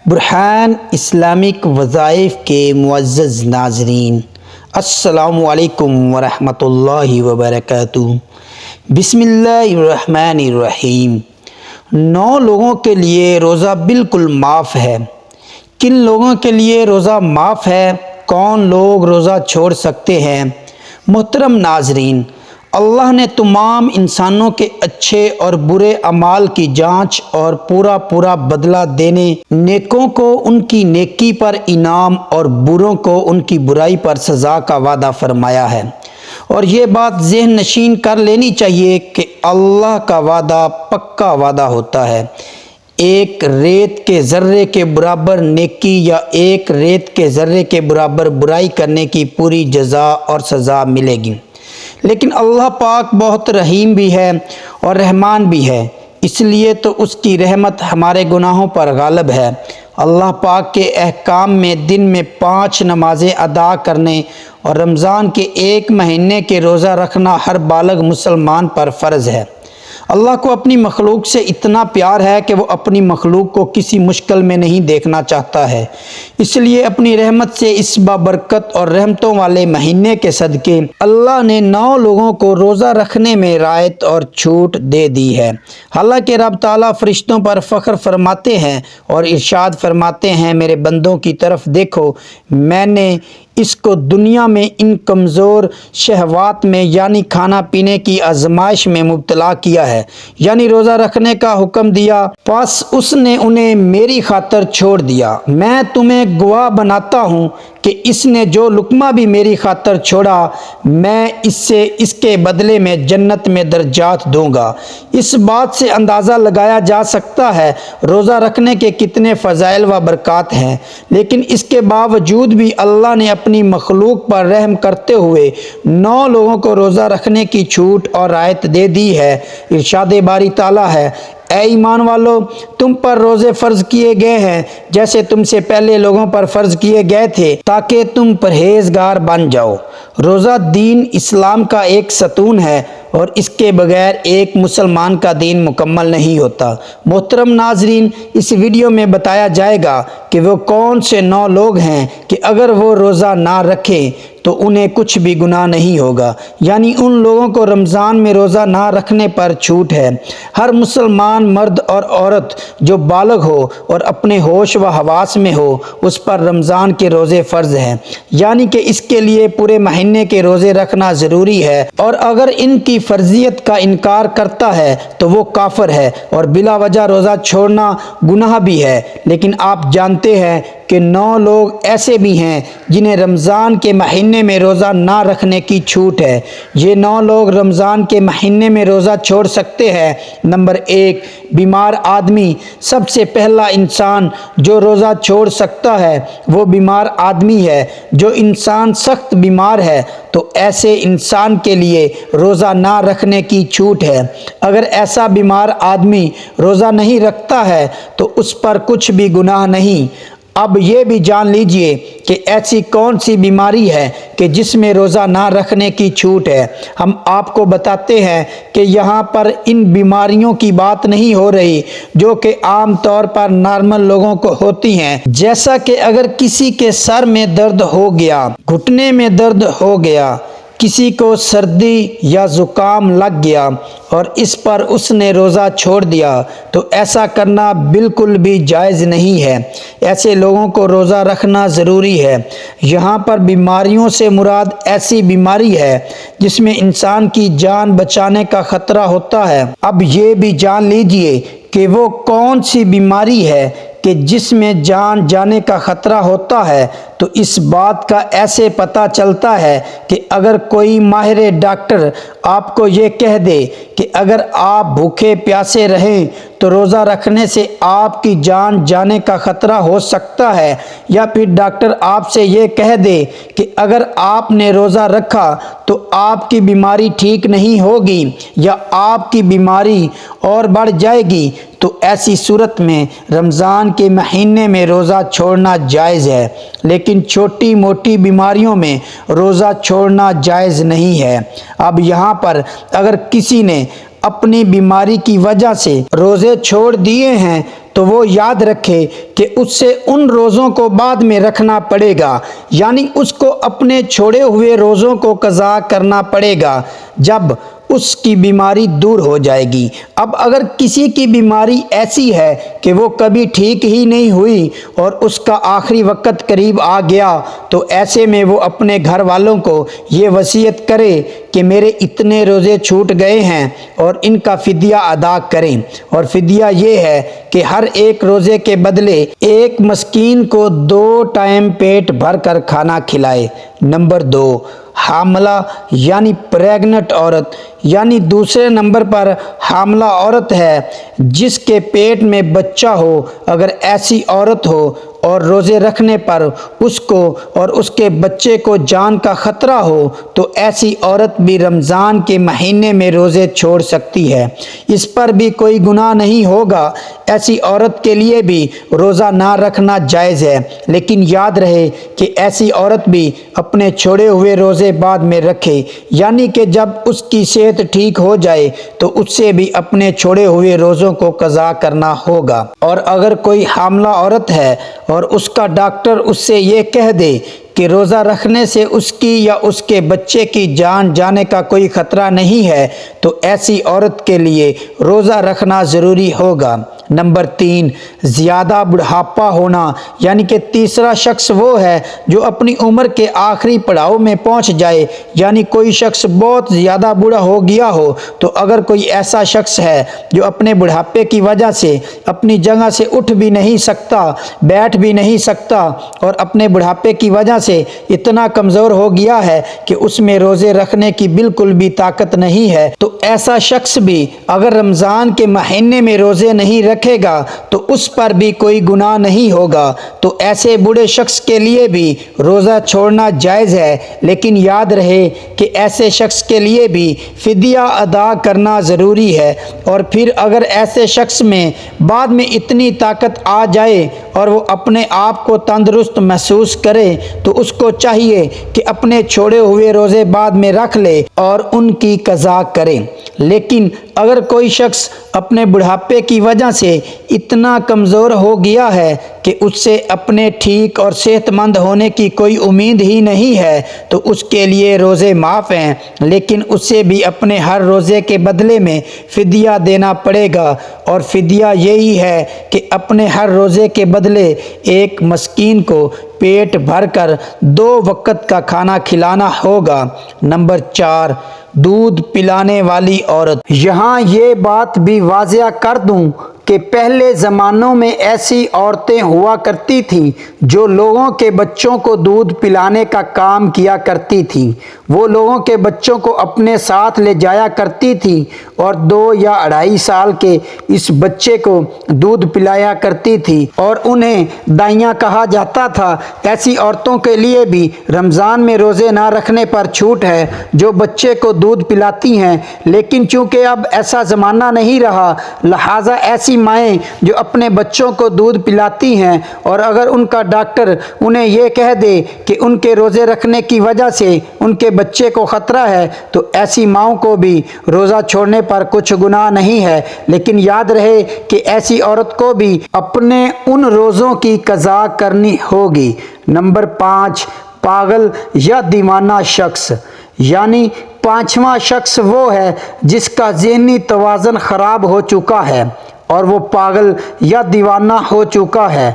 برہان Islamic وظائف کے معزز ناظرین، السلام علیکم ورحمۃ اللہ وبرکاتہ۔ بسم اللہ الرحمن الرحیم۔ 9 لوگوں کے لیے روزہ بالکل معاف ہے۔ کن لوگوں کے لیے روزہ معاف ہے؟ کون لوگ روزہ چھوڑ سکتے ہیں؟ محترم ناظرین، اللہ نے تمام انسانوں کے اچھے اور برے اعمال کی جانچ اور پورا بدلہ دینے، نیکوں کو ان کی نیکی پر انعام اور بروں کو ان کی برائی پر سزا کا وعدہ فرمایا ہے۔ اور یہ بات ذہن نشین کر لینی چاہیے کہ اللہ کا وعدہ پکا وعدہ ہوتا ہے۔ ایک ریت کے ذرے کے برابر نیکی یا ایک ریت کے ذرے کے برابر برائی کرنے کی پوری جزا اور سزا ملے گی۔ لیکن اللہ پاک بہت رحیم بھی ہے اور رحمان بھی ہے، اس لیے تو اس کی رحمت ہمارے گناہوں پر غالب ہے۔ اللہ پاک کے احکام میں دن میں 5 نمازیں ادا کرنے اور رمضان کے 1 مہینے کے روزہ رکھنا ہر بالغ مسلمان پر فرض ہے۔ اللہ کو اپنی مخلوق سے اتنا پیار ہے کہ وہ اپنی مخلوق کو کسی مشکل میں نہیں دیکھنا چاہتا ہے، اس لیے اپنی رحمت سے اس بابرکت اور رحمتوں والے مہینے کے صدقے اللہ نے 9 لوگوں کو روزہ رکھنے میں رعایت اور چھوٹ دے دی ہے۔ حالانکہ رب تعالیٰ فرشتوں پر فخر فرماتے ہیں اور ارشاد فرماتے ہیں، میرے بندوں کی طرف دیکھو، میں نے اس کو دنیا میں ان کمزور شہوات میں یعنی کھانا پینے کی آزمائش میں مبتلا کیا ہے، یعنی روزہ رکھنے کا حکم دیا، پس اس نے انہیں میری خاطر چھوڑ دیا۔ میں تمہیں گواہ بناتا ہوں کہ اس نے جو لقمہ بھی میری خاطر چھوڑا، میں اس کے بدلے میں جنت میں درجات دوں گا۔ اس بات سے اندازہ لگایا جا سکتا ہے روزہ رکھنے کے کتنے فضائل و برکات ہیں، لیکن اس کے باوجود بھی اللہ نے اپنی مخلوق پر رحم کرتے ہوئے 9 لوگوں کو روزہ رکھنے کی چھوٹ اور رعایت دے دی ہے۔ ارشاد باری تعالیٰ ہے، اے ایمان والو، تم پر روزے فرض کیے گئے ہیں جیسے تم سے پہلے لوگوں پر فرض کیے گئے تھے تاکہ تم پرہیزگار بن جاؤ۔ روزہ دین اسلام کا ایک ستون ہے اور اس کے بغیر ایک مسلمان کا دین مکمل نہیں ہوتا۔ محترم ناظرین، اس ویڈیو میں بتایا جائے گا کہ وہ کون سے 9 لوگ ہیں کہ اگر وہ روزہ نہ رکھیں تو انہیں کچھ بھی گناہ نہیں ہوگا، یعنی ان لوگوں کو رمضان میں روزہ نہ رکھنے پر چھوٹ ہے۔ ہر مسلمان مرد اور عورت جو بالغ ہو اور اپنے ہوش و حواس میں ہو، اس پر رمضان کے روزے فرض ہیں، یعنی کہ اس کے لیے پورے مہینے کے روزے رکھنا ضروری ہے، اور اگر ان کی فرضیت کا انکار کرتا ہے تو وہ کافر ہے اور بلا وجہ روزہ چھوڑنا گناہ بھی ہے۔ لیکن آپ جانتے ہیں کہ 9 لوگ ایسے بھی ہیں جنہیں رمضان کے مہینے میں روزہ نہ رکھنے کی چھوٹ ہے۔ یہ 9 لوگ رمضان کے مہینے میں روزہ چھوڑ سکتے ہیں۔ نمبر 1، بیمار آدمی۔ سب سے پہلا انسان جو روزہ چھوڑ سکتا ہے وہ بیمار آدمی ہے۔ جو انسان سخت بیمار ہے تو ایسے انسان کے لیے روزہ نہ رکھنے کی چھوٹ ہے۔ اگر ایسا بیمار آدمی روزہ نہیں رکھتا ہے تو اس پر کچھ بھی گناہ نہیں۔ اب یہ بھی جان لیجئے کہ ایسی کون سی بیماری ہے کہ جس میں روزہ نہ رکھنے کی چھوٹ ہے۔ ہم آپ کو بتاتے ہیں کہ یہاں پر ان بیماریوں کی بات نہیں ہو رہی جو کہ عام طور پر نارمل لوگوں کو ہوتی ہیں، جیسا کہ اگر کسی کے سر میں درد ہو گیا، گھٹنے میں درد ہو گیا، کسی کو سردی یا زکام لگ گیا اور اس پر اس نے روزہ چھوڑ دیا تو ایسا کرنا بالکل بھی جائز نہیں ہے۔ ایسے لوگوں کو روزہ رکھنا ضروری ہے۔ یہاں پر بیماریوں سے مراد ایسی بیماری ہے جس میں انسان کی جان بچانے کا خطرہ ہوتا ہے۔ اب یہ بھی جان لیجئے کہ وہ کون سی بیماری ہے کہ جس میں جان جانے کا خطرہ ہوتا ہے، تو اس بات کا ایسے پتہ چلتا ہے کہ اگر کوئی ماہر ڈاکٹر آپ کو یہ کہہ دے کہ اگر آپ بھوکے پیاسے رہیں تو روزہ رکھنے سے آپ کی جان جانے کا خطرہ ہو سکتا ہے، یا پھر ڈاکٹر آپ سے یہ کہہ دے کہ اگر آپ نے روزہ رکھا تو آپ کی بیماری ٹھیک نہیں ہوگی یا آپ کی بیماری اور بڑھ جائے گی، تو ایسی صورت میں رمضان کے مہینے میں روزہ چھوڑنا جائز ہے، لیکن چھوٹی موٹی بیماریوں میں روزہ چھوڑنا جائز نہیں ہے۔ اب یہاں پر اگر کسی نے اپنی بیماری کی وجہ سے روزے چھوڑ دیے ہیں تو تو وہ یاد رکھے کہ اس سے ان روزوں کو بعد میں رکھنا پڑے گا، یعنی اس کو اپنے چھوڑے ہوئے روزوں کو قضا کرنا پڑے گا جب اس کی بیماری دور ہو جائے گی۔ اب اگر کسی کی بیماری ایسی ہے کہ وہ کبھی ٹھیک ہی نہیں ہوئی اور اس کا آخری وقت قریب آ گیا، تو ایسے میں وہ اپنے گھر والوں کو یہ وصیت کرے کہ میرے اتنے روزے چھوٹ گئے ہیں اور ان کا فدیہ ادا کریں، اور فدیہ یہ ہے کہ ہر ایک روزے کے بدلے ایک مسکین کو 2 ٹائم پیٹ بھر کر کھانا کھلائے۔ نمبر 2، حاملہ یعنی پریگنٹ عورت، یعنی دوسرے نمبر پر حاملہ عورت ہے جس کے پیٹ میں بچہ ہو۔ اگر ایسی عورت ہو اور روزے رکھنے پر اس کو اور اس کے بچے کو جان کا خطرہ ہو تو ایسی عورت بھی رمضان کے مہینے میں روزے چھوڑ سکتی ہے، اس پر بھی کوئی گناہ نہیں ہوگا۔ ایسی عورت کے لیے بھی روزہ نہ رکھنا جائز ہے، لیکن یاد رہے کہ ایسی عورت بھی اپنے چھوڑے ہوئے روزے بعد میں رکھے، یعنی کہ جب اس کی صحت ٹھیک ہو جائے تو اس سے بھی اپنے چھوڑے ہوئے روزوں کو قضا کرنا ہوگا۔ اور اگر کوئی حاملہ عورت ہے اور اس کا ڈاکٹر اس سے یہ کہہ دے کہ روزہ رکھنے سے اس کی یا اس کے بچے کی جان جانے کا کوئی خطرہ نہیں ہے تو ایسی عورت کے لیے روزہ رکھنا ضروری ہوگا۔ نمبر 3، زیادہ بڑھاپا ہونا، یعنی کہ تیسرا شخص وہ ہے جو اپنی عمر کے آخری پڑاؤ میں پہنچ جائے، یعنی کوئی شخص بہت زیادہ بوڑھا ہو گیا ہو۔ تو اگر کوئی ایسا شخص ہے جو اپنے بڑھاپے کی وجہ سے اپنی جگہ سے اٹھ بھی نہیں سکتا، بیٹھ بھی نہیں سکتا، اور اپنے بڑھاپے کی وجہ سے اتنا کمزور ہو گیا ہے کہ اس میں روزے رکھنے کی بالکل بھی طاقت نہیں ہے، تو ایسا شخص بھی اگر رمضان کے مہینے میں روزے نہیں رکھے گا تو اس پر بھی کوئی گناہ نہیں ہوگا۔ تو ایسے بوڑھے شخص کے لیے بھی روزہ چھوڑنا جائز ہے، لیکن یاد رہے کہ ایسے شخص کے لیے بھی فدیہ ادا کرنا ضروری ہے۔ اور پھر اگر ایسے شخص میں بعد میں اتنی طاقت آ جائے اور وہ اپنے آپ کو تندرست محسوس کرے تو اس کو چاہیے کہ اپنے چھوڑے ہوئے روزے بعد میں رکھ لے اور ان کی قضا کرے۔ لیکن اگر کوئی شخص اپنے بڑھاپے کی وجہ سے اتنا کمزور ہو گیا ہے کہ اس سے اپنے ٹھیک اور صحت مند ہونے کی کوئی امید ہی نہیں ہے تو اس کے لیے روزے معاف ہیں، لیکن اسے بھی اپنے ہر روزے کے بدلے میں فدیہ دینا پڑے گا، اور فدیہ یہی ہے کہ اپنے ہر روزے کے بدلے ایک مسکین کو پیٹ بھر کر 2 وقت کا کھانا کھلانا ہوگا۔ نمبر 4، دودھ پلانے والی عورت۔ یہاں یہ بات بھی واضح کر دوں کہ پہلے زمانوں میں ایسی عورتیں ہوا کرتی تھیں جو لوگوں کے بچوں کو دودھ پلانے کا کام کیا کرتی تھیں۔ وہ لوگوں کے بچوں کو اپنے ساتھ لے جایا کرتی تھیں اور 2 یا 2.5 سال کے اس بچے کو دودھ پلایا کرتی تھی اور انہیں دائیاں کہا جاتا تھا۔ ایسی عورتوں کے لیے بھی رمضان میں روزے نہ رکھنے پر چھوٹ ہے جو بچے کو دودھ پلاتی ہیں، لیکن چونکہ اب ایسا زمانہ نہیں رہا، لہٰذا ایسی مائیں جو اپنے بچوں کو دودھ پلاتی ہیں اور اگر ان کا ڈاکٹر انہیں یہ کہہ دے کہ ان کے روزے رکھنے کی وجہ سے ان کے بچے کو خطرہ ہے تو ایسی ماؤں کو بھی روزہ چھوڑنے پر کچھ گناہ نہیں ہے، لیکن یاد رہے کہ ایسی عورت کو بھی اپنے ان روزوں کی قضا کرنی ہوگی۔ نمبر 5، پاگل یا دیوانہ شخص، یعنی 5واں شخص وہ ہے جس کا ذہنی توازن خراب ہو چکا ہے اور وہ پاگل یا دیوانہ ہو چکا ہے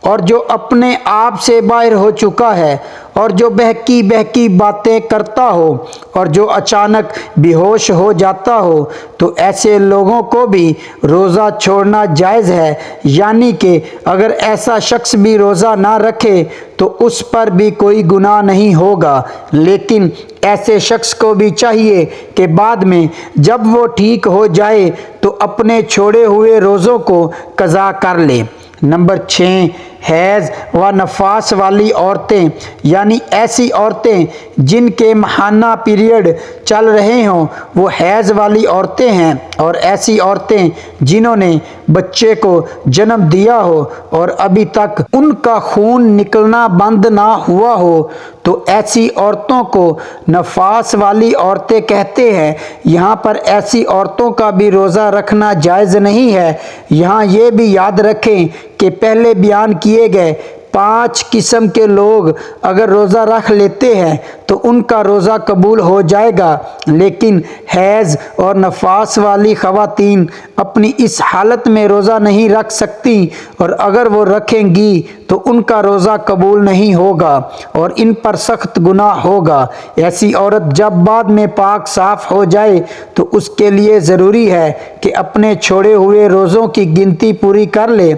اور جو اپنے آپ سے باہر ہو چکا ہے اور جو بہکی بہکی باتیں کرتا ہو اور جو اچانک بے ہوش ہو جاتا ہو، تو ایسے لوگوں کو بھی روزہ چھوڑنا جائز ہے، یعنی کہ اگر ایسا شخص بھی روزہ نہ رکھے تو اس پر بھی کوئی گناہ نہیں ہوگا، لیکن ایسے شخص کو بھی چاہیے کہ بعد میں جب وہ ٹھیک ہو جائے تو اپنے چھوڑے ہوئے روزوں کو قضا کر لے۔ نمبر 6، حیض و نفاس والی عورتیں یعنی ایسی عورتیں جن کے ماہانہ پیریڈ چل رہے ہوں وہ حیض والی عورتیں ہیں، اور ایسی عورتیں جنہوں نے بچے کو جنم دیا ہو اور ابھی تک ان کا خون نکلنا بند نہ ہوا ہو تو ایسی عورتوں کو نفاس والی عورتیں کہتے ہیں۔ یہاں پر ایسی عورتوں کا بھی روزہ رکھنا جائز نہیں ہے۔ یہاں یہ بھی یاد رکھیں کہ پہلے بیان کیے گئے 5 قسم کے لوگ اگر روزہ رکھ لیتے ہیں تو ان کا روزہ قبول ہو جائے گا، لیکن حیض اور نفاس والی خواتین اپنی اس حالت میں روزہ نہیں رکھ سکتی، اور اگر وہ رکھیں گی تو ان کا روزہ قبول نہیں ہوگا اور ان پر سخت گناہ ہوگا۔ ایسی عورت جب بعد میں پاک صاف ہو جائے تو اس کے لیے ضروری ہے کہ اپنے چھوڑے ہوئے روزوں کی گنتی پوری کر لے۔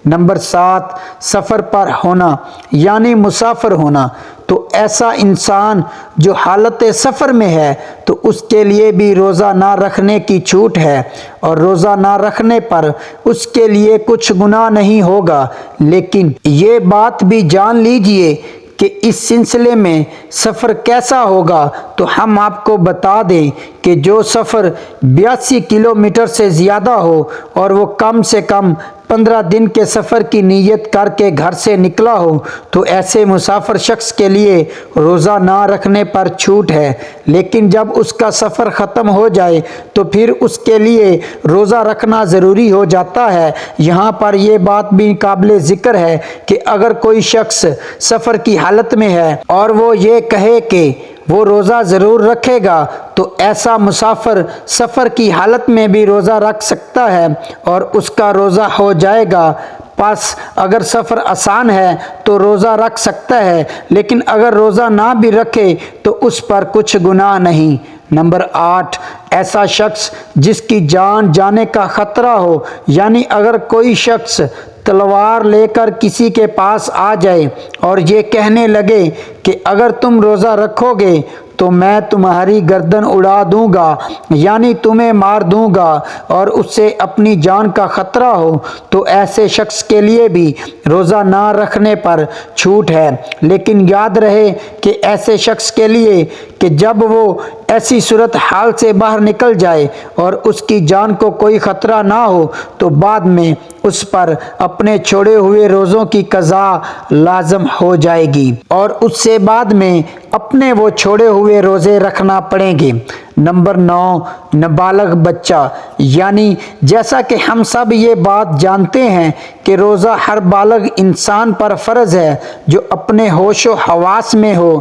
نمبر 7، سفر پر ہونا یعنی مسافر ہونا۔ تو ایسا انسان جو حالت سفر میں ہے تو اس کے لیے بھی روزہ نہ رکھنے کی چھوٹ ہے، اور روزہ نہ رکھنے پر اس کے لیے کچھ گناہ نہیں ہوگا۔ لیکن یہ بات بھی جان لیجئے کہ اس سلسلے میں سفر کیسا ہوگا تو ہم آپ کو بتا دیں کہ جو سفر 82 کلومیٹر سے زیادہ ہو اور وہ کم سے کم 15 دن کے سفر کی نیت کر کے گھر سے نکلا ہو تو ایسے مسافر شخص کے لیے روزہ نہ رکھنے پر چھوٹ ہے، لیکن جب اس کا سفر ختم ہو جائے تو پھر اس کے لیے روزہ رکھنا ضروری ہو جاتا ہے۔ یہاں پر یہ بات بھی قابل ذکر ہے کہ اگر کوئی شخص سفر کی حالت میں ہے اور وہ یہ کہے کہ وہ روزہ ضرور رکھے گا تو ایسا مسافر سفر کی حالت میں بھی روزہ رکھ سکتا ہے اور اس کا روزہ ہو جائے گا۔ پس اگر سفر آسان ہے تو روزہ رکھ سکتا ہے، لیکن اگر روزہ نہ بھی رکھے تو اس پر کچھ گناہ نہیں۔ نمبر 8، ایسا شخص جس کی جان جانے کا خطرہ ہو، یعنی اگر کوئی شخص تلوار لے کر کسی کے پاس آ جائے اور یہ کہنے لگے کہ اگر تم روزہ رکھو گے تو میں تمہاری گردن اڑا دوں گا، یعنی تمہیں مار دوں گا، اور اس سے اپنی جان کا خطرہ ہو تو ایسے شخص کے لیے بھی روزہ نہ رکھنے پر چھوٹ ہے۔ لیکن یاد رہے کہ ایسے شخص کے لیے کہ جب وہ ایسی صورت حال سے باہر نکل جائے اور اس کی جان کو کوئی خطرہ نہ ہو تو بعد میں اس پر اپنے چھوڑے ہوئے روزوں کی قضا لازم ہو جائے گی اور اس سے بعد میں اپنے وہ چھوڑے ہوئے روزے رکھنا پڑیں گے۔ نمبر 9، نابالغ بچہ، یعنی جیسا کہ ہم سب یہ بات جانتے ہیں کہ روزہ ہر بالغ انسان پر فرض ہے جو اپنے ہوش و حواس میں ہو،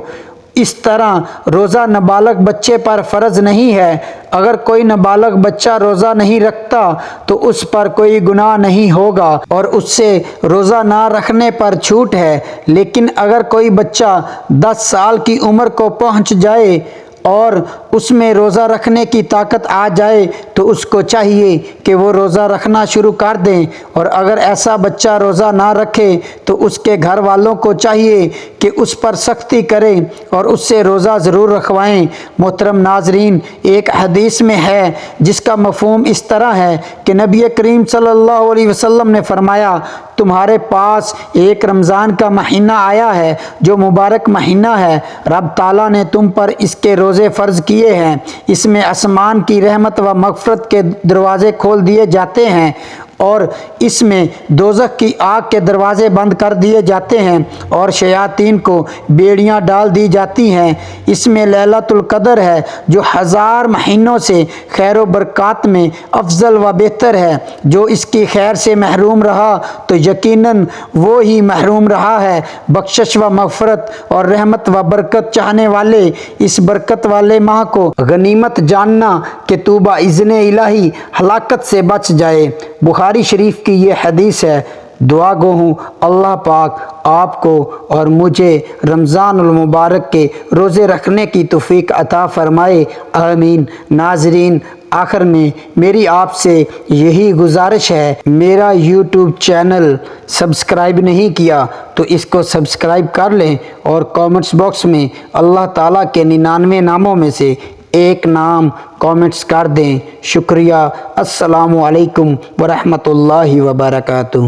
اس طرح روزہ نابالغ بچے پر فرض نہیں ہے۔ اگر کوئی نابالغ بچہ روزہ نہیں رکھتا تو اس پر کوئی گناہ نہیں ہوگا اور اس سے روزہ نہ رکھنے پر چھوٹ ہے، لیکن اگر کوئی بچہ 10 سال کی عمر کو پہنچ جائے اور اس میں روزہ رکھنے کی طاقت آ جائے تو اس کو چاہیے کہ وہ روزہ رکھنا شروع کر دیں، اور اگر ایسا بچہ روزہ نہ رکھے تو اس کے گھر والوں کو چاہیے کہ اس پر سختی کریں اور اس سے روزہ ضرور رکھوائیں۔ محترم ناظرین، ایک حدیث میں ہے جس کا مفہوم اس طرح ہے کہ نبی کریم صلی اللہ علیہ وسلم نے فرمایا، تمہارے پاس ایک رمضان کا مہینہ آیا ہے جو مبارک مہینہ ہے، رب تعالیٰ نے تم پر اس کے روزے فرض کیے ہیں، اس میں آسمان کی رحمت و مغفرت کے دروازے کھول دیے جاتے ہیں اور اس میں دوزخ کی آگ کے دروازے بند کر دیے جاتے ہیں اور شیاطین کو بیڑیاں ڈال دی جاتی ہیں۔ اس میں لیلۃ القدر ہے جو 1000 مہینوں سے خیر و برکات میں افضل و بہتر ہے۔ جو اس کی خیر سے محروم رہا تو یقیناً وہ ہی محروم رہا ہے۔ بخشش و مغفرت اور رحمت و برکت چاہنے والے اس برکت والے ماہ کو غنیمت جاننا کہ تو باذن الہی ہلاکت سے بچ جائے۔ بخاری شریف کی یہ حدیث ہے۔ دعا گو ہوں اللہ پاک آپ کو اور مجھے رمضان المبارک کے روزے رکھنے کی توفیق عطا فرمائے، آمین۔ ناظرین، آخر میں میری آپ سے یہی گزارش ہے، میرا یوٹیوب چینل سبسکرائب نہیں کیا تو اس کو سبسکرائب کر لیں اور کامنٹس باکس میں اللہ تعالیٰ کے 99 ناموں میں سے ایک نام کامنٹس کر دیں۔ شکریہ۔ السلام علیکم ورحمۃ اللہ وبرکاتہ۔